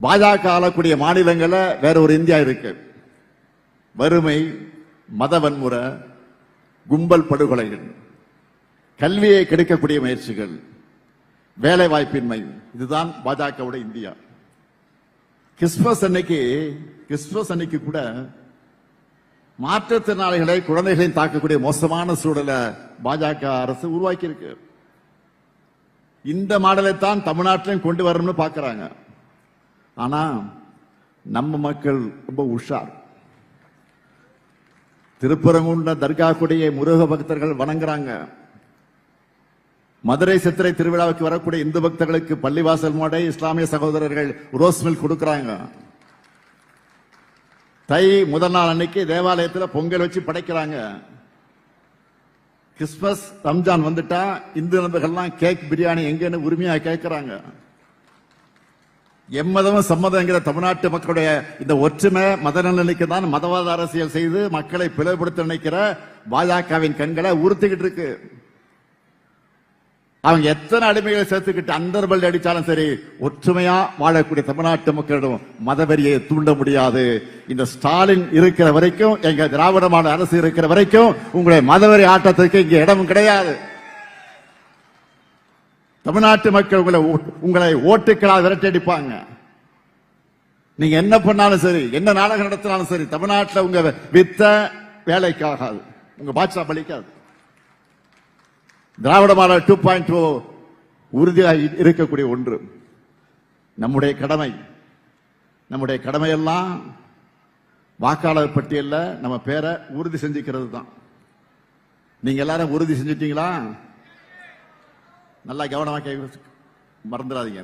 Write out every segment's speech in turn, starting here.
பாஜக ஆளக்கூடிய மாநிலங்களில் வேற ஒரு இந்தியா இருக்கு. வறுமை, மத வன்முறை, கும்பல் படுகொலைகள், கல்வியை கெடுக்கக்கூடிய முயற்சிகள், வேலை வாய்ப்பின்மை, இதுதான் பாஜகவுடைய இந்தியா. கிறிஸ்துமஸ் அன்னைக்கு கூட மாற்றுத்திறனாளிகளை, குழந்தைகளையும் தாக்கக்கூடிய மோசமான சூழலை பாஜக அரசு உருவாக்கி இருக்கு. இந்த மாடலை தான் தமிழ்நாட்டிலையும் கொண்டு வரணும்னு பாக்குறாங்க. ஆனா நம்ம மக்கள் ரொம்ப உஷார். திருப்பரங்குன்ற தர்கா கொடியை முருக பக்தர்கள் வணங்குறாங்க. மதுரை சித்திரை திருவிழாவுக்கு வரக்கூடிய இந்து பக்தர்களுக்கு பள்ளிவாசல் மோடை இஸ்லாமிய சகோதரர்கள் ரோஸ் மில்க் கொடுக்கறாங்க. தை முதல் நாள் அன்னைக்கு தேவாலயத்தில் பொங்கல் வச்சு படைக்கிறாங்க. கிறிஸ்துமஸ், ரம்ஜான் வந்துட்டா இந்து நண்பர்கள்லாம் கேக், பிரியாணி எங்கன்னு உரிமையா கேட்கிறாங்க. எம்மதமும் சம்மதங்கிற தமிழ்நாட்டு மக்களுடைய இந்த ஒற்றுமை மத நலனுக்கு தான் மதவாத அரசியல் செய்து மக்களை பிளவுபடுத்த நினைக்கிற பாஜகவின் கண்களை உறுத்திக்கிட்டு இருக்கு. அவங்க எத்தனை அடிமைகளை சேர்த்துக்கிட்டு அண்டர்பல் அடிச்சாலும் சரி, ஒற்றுமையா வாழக்கூடிய தமிழ்நாட்டு மக்களிடம் மதவெறியை தூண்ட முடியாது. இந்த ஸ்டாலின் இருக்கிற வரைக்கும், எங்க திராவிட மாடல் அரசு இருக்கிற வரைக்கும் உங்களுடைய மதவெறி ஆட்டத்திற்கு இங்க இடம் கிடையாது. தமிழ்நாட்டு மக்கள் உங்களை ஓட்டுக்களால் விரட்டடிப்பாங்க. நீங்க என்ன பண்ணாலும் சரி, என்ன நாடகம் நடத்தினாலும் சரி, தமிழ்நாட்டில் உங்க வித்த வேலைக்கு ஆகாது, உங்க பாட்சா பலிக்காது. திராவிட மாடல் 2.0 உறுதியாக இருக்கக்கூடிய ஒன்று. நம்முடைய கடமையெல்லாம் வாக்காளர் பட்டியலில் நம்ம பேரை உறுதி செஞ்சுக்கிறது தான். நீங்க எல்லாரும் உறுதி செஞ்சிட்டீங்களா? நல்லா கவனமாக மறந்துடாதீங்க.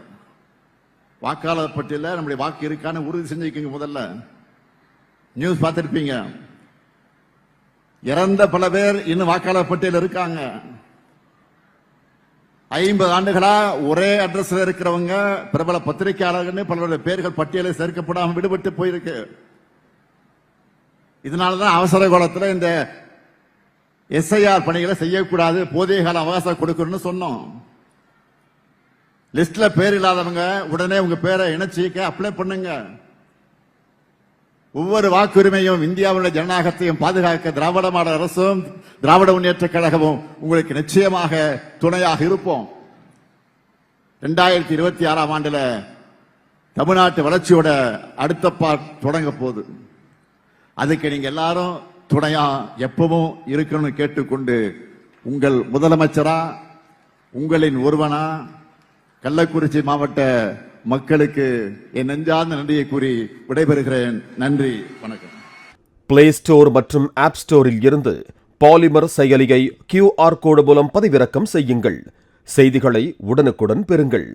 வாக்காளர் பட்டியலில் நம்முடைய வாக்கு இருக்கான்னு உறுதி செஞ்சுக்கீங்க. முதல்ல நியூஸ் பார்த்திருப்பீங்க, இறந்த பல பேர் இன்னும் வாக்காளர் பட்டியல் இருக்காங்க. 50 ஆண்டுகளா ஒரே அட்ரஸ்ல இருக்கிறவங்க, பிரபல பத்திரிகையாளர்கள் பலருடைய பேர்கள் பட்டியலில் சேர்க்கப்படாமல் விடுபட்டு போயிருக்கு. இதனாலதான் அவசர காலத்தில் இந்த எஸ்ஐஆர் பணிகளை செய்யக்கூடாது, போதிய கால அவகாசம் கொடுக்கணும்னு சொன்னோம். லிஸ்ட்ல பேர் இல்லாதவங்க உடனே உங்க பேரை இணைச்சிக்க அப்ளை பண்ணுங்க. ஒவ்வொரு வாக்குரிமையும் இந்தியாவுடைய ஜனநாயகத்தையும் பாதுகாக்க திராவிட மாடல் அரசும் திராவிட முன்னேற்ற கழகமும் உங்களுக்கு நிச்சயமாக துணையாக இருப்போம். 2026ஆம் ஆண்டுல தமிழ்நாட்டு வளர்ச்சியோட அடுத்த பார்ட் தொடங்க போகுது. அதுக்கு நீங்க எல்லாரும் துணையா எப்பவும் இருக்கணும்னு கேட்டுக்கொண்டு, உங்கள் முதலமைச்சரா, உங்களின் ஒருவனா, கள்ளக்குறிச்சி மாவட்ட மக்களுக்கு என் நெஞ்சார்ந்த நன்றியை கூறி விடைபெறுகிறேன். நன்றி, வணக்கம். பிளே ஸ்டோர் மற்றும் ஆப் ஸ்டோரில் இருந்து பாலிமர் செயலியை QR கோடு மூலம் பதிவிறக்கம் செய்யுங்கள். செய்திகளை உடனுக்குடன் பெறுங்கள்.